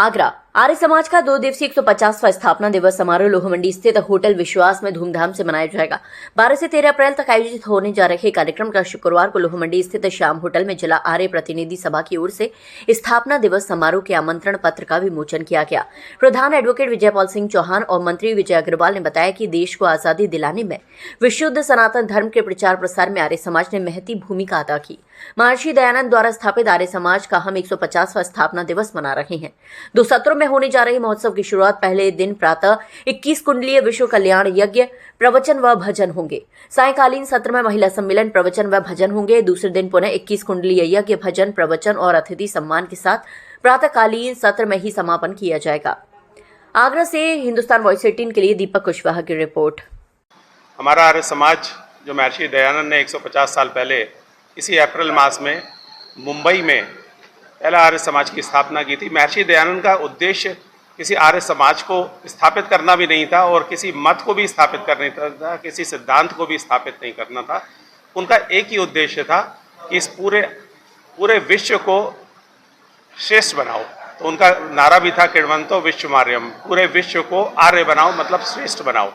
आगरा आर्य समाज का 2 दिवसीय 150वां स्थापना दिवस समारोह लोहामंडी स्थित होटल विश्वास में धूमधाम से मनाया जाएगा। 12 से 13 अप्रैल तक आयोजित होने जा रहे कार्यक्रम का शुक्रवार को लोहामंडी स्थित श्याम होटल में जिला आर्य प्रतिनिधि सभा की ओर से स्थापना दिवस समारोह के आमंत्रण पत्र का विमोचन किया गया। प्रधान एडवोकेट विजय पाल सिंह चौहान और मंत्री विजय अग्रवाल ने बताया कि देश को आजादी दिलाने में विशुद्ध सनातन धर्म के प्रचार प्रसार में आर्य समाज ने महती भूमिका अदा की। महर्षि दयानंद द्वारा स्थापित आर्य समाज का हम 150वां स्थापना दिवस मना रहे हैं। 2 सत्रों में होने जा रहे महोत्सव की शुरुआत पहले दिन प्रातः 21 कुंडलीय विश्व कल्याण यज्ञ, प्रवचन व भजन होंगे। सायंकालीन सत्र में महिला सम्मेलन, प्रवचन व भजन होंगे। दूसरे दिन पुनः 21 कुंडलीय यज्ञ, भजन, प्रवचन और अतिथि सम्मान के साथ प्रातःकालीन सत्र में ही समापन किया जाएगा। आगरा से हिंदुस्तान वॉइस 18 के लिए दीपक कुशवाहा की रिपोर्ट। हमारा आर्य समाज जो महर्षि दयानंद ने 150 साल पहले इसी अप्रैल मास में मुंबई में पहला आर्य समाज की स्थापना की थी। महर्षि दयानंद का उद्देश्य किसी आर्य समाज को स्थापित करना भी नहीं था और किसी मत को भी स्थापित करना था, किसी सिद्धांत को भी स्थापित नहीं करना था। उनका एक ही उद्देश्य था कि इस पूरे विश्व को श्रेष्ठ बनाओ। तो उनका नारा भी था किण्वन्तो विश्वमार्यम, पूरे विश्व को आर्य बनाओ मतलब श्रेष्ठ बनाओ।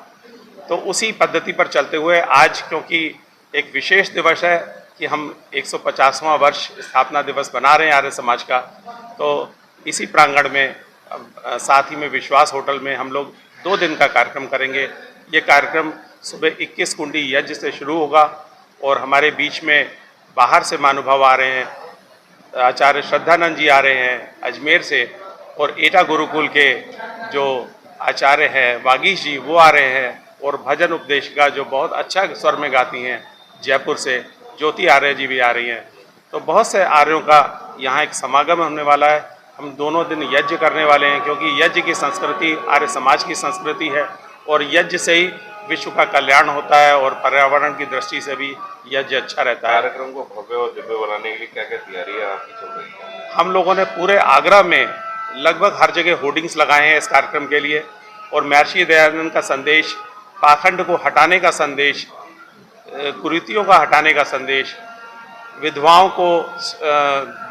तो उसी पद्धति पर चलते हुए आज, क्योंकि एक विशेष दिवस है कि हम 150वां वर्ष स्थापना दिवस बना रहे हैं आर्य समाज का, तो इसी प्रांगण में साथ ही में विश्वास होटल में हम लोग 2 दिन का कार्यक्रम करेंगे। ये कार्यक्रम सुबह 21 कुंडी यज्ञ से शुरू होगा और हमारे बीच में बाहर से महानुभाव आ रहे हैं। आचार्य श्रद्धानंद जी आ रहे हैं अजमेर से, और एटा गुरुकुल के जो आचार्य हैं वागीश जी वो आ रहे हैं, और भजन उपदेशिका जो बहुत अच्छा स्वर में गाती हैं जयपुर से ज्योति आर्य जी भी आ रही हैं। तो बहुत से आर्यों का यहाँ एक समागम होने वाला है। हम दोनों दिन यज्ञ करने वाले हैं, क्योंकि यज्ञ की संस्कृति आर्य समाज की संस्कृति है और यज्ञ से ही विश्व का कल्याण होता है और पर्यावरण की दृष्टि से भी यज्ञ अच्छा रहता है। कार्यक्रम को भव्य और दिव्य बनाने के लिए क्या क्या तैयारियां आपकी चल रही है? हम लोगों ने पूरे आगरा में लगभग हर जगह होर्डिंग्स लगाए हैं इस कार्यक्रम के लिए, और महर्षि दयानंद का संदेश, पाखंड को हटाने का संदेश, कुरीतियों का हटाने का संदेश, विधवाओं को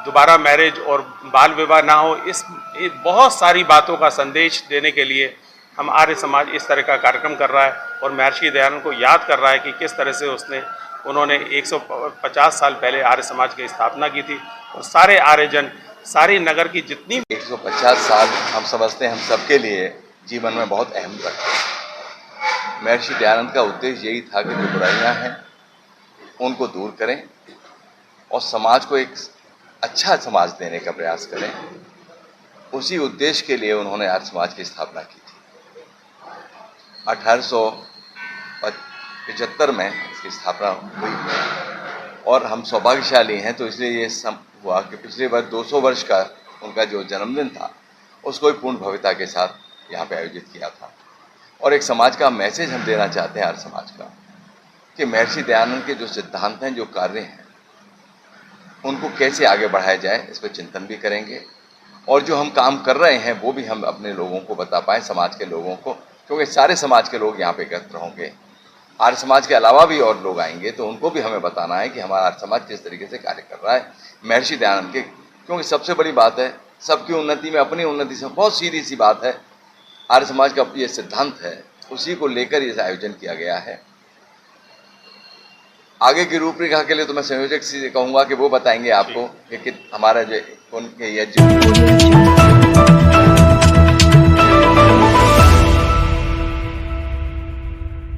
दोबारा मैरिज और बाल विवाह ना हो, इस बहुत सारी बातों का संदेश देने के लिए हम आर्य समाज इस तरह का कार्यक्रम कर रहा है और महर्षि दयानंद को याद कर रहा है कि किस तरह से उन्होंने 150 साल पहले आर्य समाज की स्थापना की थी। और सारे आर्यजन, सारी नगर की जितनी 150 साल हम समझते हैं हम सबके लिए जीवन में बहुत अहम रखते हैं। महर्षि दयानंद का उद्देश्य यही था कि जो बुराइयां हैं उनको दूर करें और समाज को एक अच्छा समाज देने का प्रयास करें। उसी उद्देश्य के लिए उन्होंने आर्य समाज की स्थापना की थी। 1875 में इसकी स्थापना हुई और हम सौभाग्यशाली हैं, तो इसलिए ये हुआ कि पिछले वर्ष 200 वर्ष का उनका जो जन्मदिन था उसको भी पूर्ण भव्यता के साथ यहाँ पे आयोजित किया था। और एक समाज का मैसेज हम देना चाहते हैं आर्य समाज का, कि महर्षि दयानंद के जो सिद्धांत हैं, जो कार्य हैं, उनको कैसे आगे बढ़ाया जाए इस पर चिंतन भी करेंगे। और जो हम काम कर रहे हैं वो भी हम अपने लोगों को बता पाएँ, समाज के लोगों को, क्योंकि सारे समाज के लोग यहाँ पे एकत्र होंगे। आर्य समाज के अलावा भी और लोग आएंगे, तो उनको भी हमें बताना है कि हमारा आर्य समाज किस तरीके से कार्य कर रहा है महर्षि दयानंद के। क्योंकि सबसे बड़ी बात है सबकी उन्नति में अपनी उन्नति से, बहुत सीधी सी बात है। आर्य समाज का ये सिद्धांत है, उसी को लेकर ये आयोजन किया गया है। आगे की रूपरेखा के लिए तो मैं संयोजक से कहूँगा कि वो बताएंगे आपको कि हमारा जो उनके यज्ञ